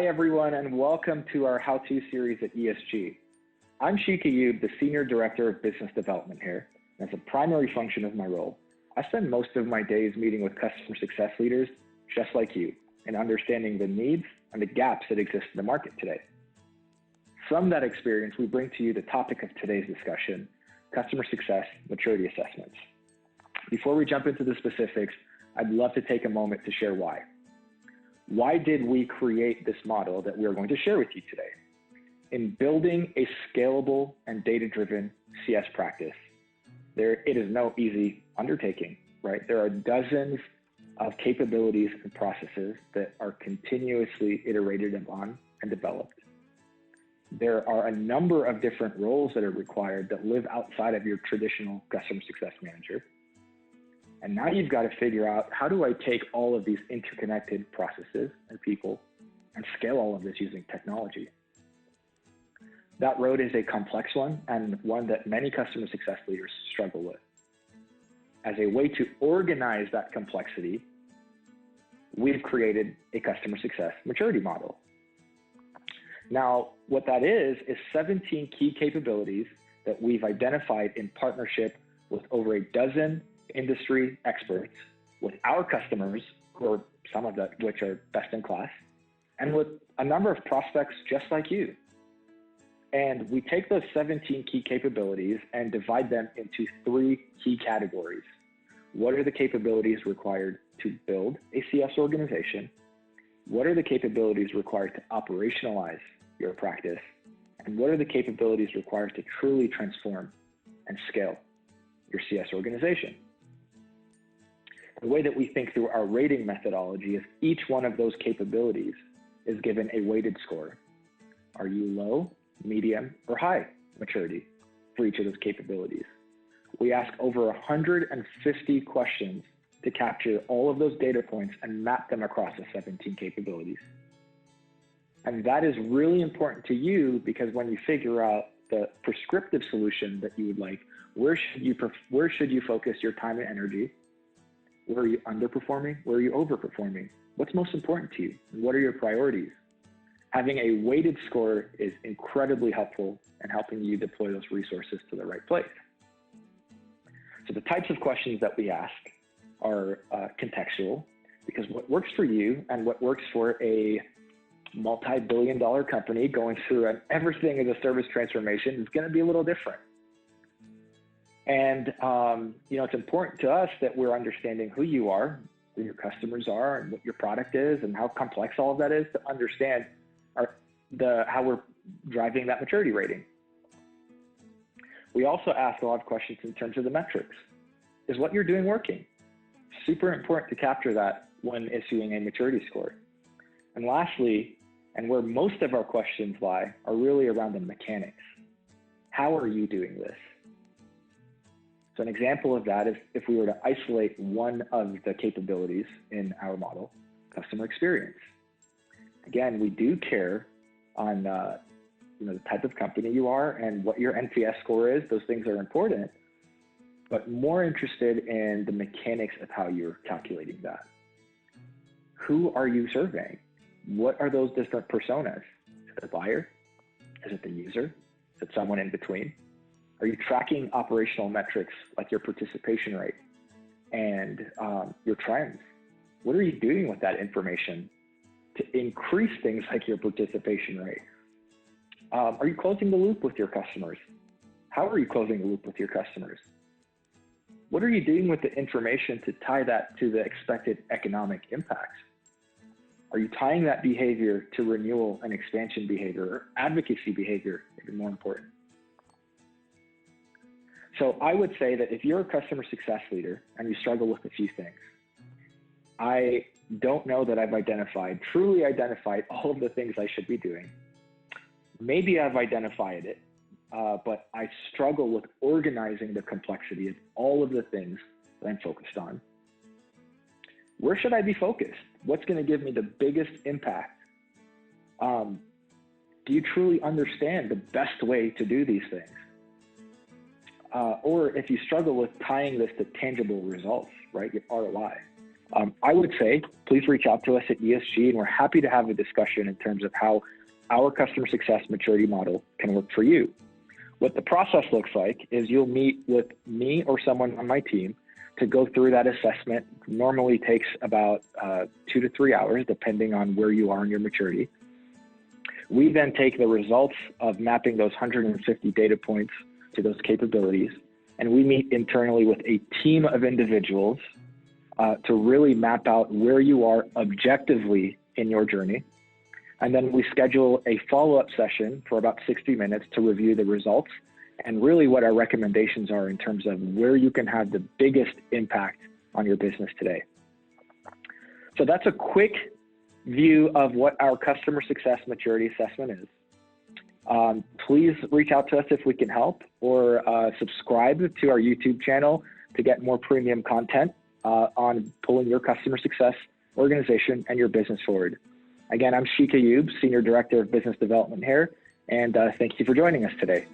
Hi, everyone, and welcome to our how-to series at ESG. I'm Sheik Ayube, the Senior Director of Business Development here. As a primary function of my role, I spend most of my days meeting with customer success leaders just like you and understanding the needs and the gaps that exist in the market today. From that experience, we bring to you the topic of today's discussion, customer success maturity assessments. Before we jump into the specifics, I'd love to take a moment to share why. Why did we create this model that we are going to share with you today? In building a scalable and data-driven CS practice, it is no easy undertaking, right? There are dozens of capabilities and processes that are continuously iterated upon and developed. There are a number of different roles that are required that live outside of your traditional customer success manager. And now you've got to figure out, how do I take all of these interconnected processes and people and scale all of this using technology? That road is a complex one and one that many customer success leaders struggle with. As a way to organize that complexity, we've created a customer success maturity model. Now, what that is 17 key capabilities that we've identified in partnership with over a dozen industry experts, with our customers, or some of which are best in class, and with a number of prospects just like you. And we take those 17 key capabilities and divide them into 3 key categories. What are the capabilities required to build a CS organization? What are the capabilities required to operationalize your practice? And what are the capabilities required to truly transform and scale your CS organization? The way that we think through our rating methodology is each one of those capabilities is given a weighted score. Are you low, medium, or high maturity for each of those capabilities? We ask over 150 questions to capture all of those data points and map them across the 17 capabilities. And that is really important to you, because when you figure out the prescriptive solution that you would like, where should you focus your time and energy? Where are you underperforming? Where are you overperforming? What's most important to you? And what are your priorities? Having a weighted score is incredibly helpful in helping you deploy those resources to the right place. So the types of questions that we ask are contextual, because what works for you and what works for a multi-billion-dollar company going through an everything as a service transformation is going to be a little different. And, it's important to us that we're understanding who you are, who your customers are, and what your product is, and how complex all of that is, to understand how we're driving that maturity rating. We also ask a lot of questions in terms of the metrics. Is what you're doing working? Super important to capture that when issuing a maturity score. And lastly, and where most of our questions lie, are really around the mechanics. How are you doing this? So an example of that is if we were to isolate one of the capabilities in our model, customer experience. Again, we do care on the type of company you are and what your NPS score is. Those things are important, but more interested in the mechanics of how you're calculating that. Who are you surveying? What are those different personas? Is it the buyer? Is it the user? Is it someone in between? Are you tracking operational metrics like your participation rate and your trends? What are you doing with that information to increase things like your participation rate? Are you closing the loop with your customers? How are you closing the loop with your customers? What are you doing with the information to tie that to the expected economic impact? Are you tying that behavior to renewal and expansion behavior, or advocacy behavior, even more important? So I would say that if you're a customer success leader and you struggle with a few things, I don't know that I've truly identified all of the things I should be doing. Maybe I've identified it, but I struggle with organizing the complexity of all of the things that I'm focused on. Where should I be focused? What's going to give me the biggest impact? Do you truly understand the best way to do these things? Or if you struggle with tying this to tangible results, right, your ROI, I would say, please reach out to us at ESG, and we're happy to have a discussion in terms of how our customer success maturity model can work for you. What the process looks like is you'll meet with me or someone on my team to go through that assessment. Normally takes about 2 to 3 hours, depending on where you are in your maturity. We then take the results of mapping those 150 data points to those capabilities, and we meet internally with a team of individuals to really map out where you are objectively in your journey. And then we schedule a follow-up session for about 60 minutes to review the results and really what our recommendations are in terms of where you can have the biggest impact on your business today. So that's a quick view of what our customer success maturity assessment is. Please reach out to us if we can help, or subscribe to our YouTube channel to get more premium content on pulling your customer success organization and your business forward. Again, I'm Sheik Ayube, Senior Director of Business Development here, and thank you for joining us today.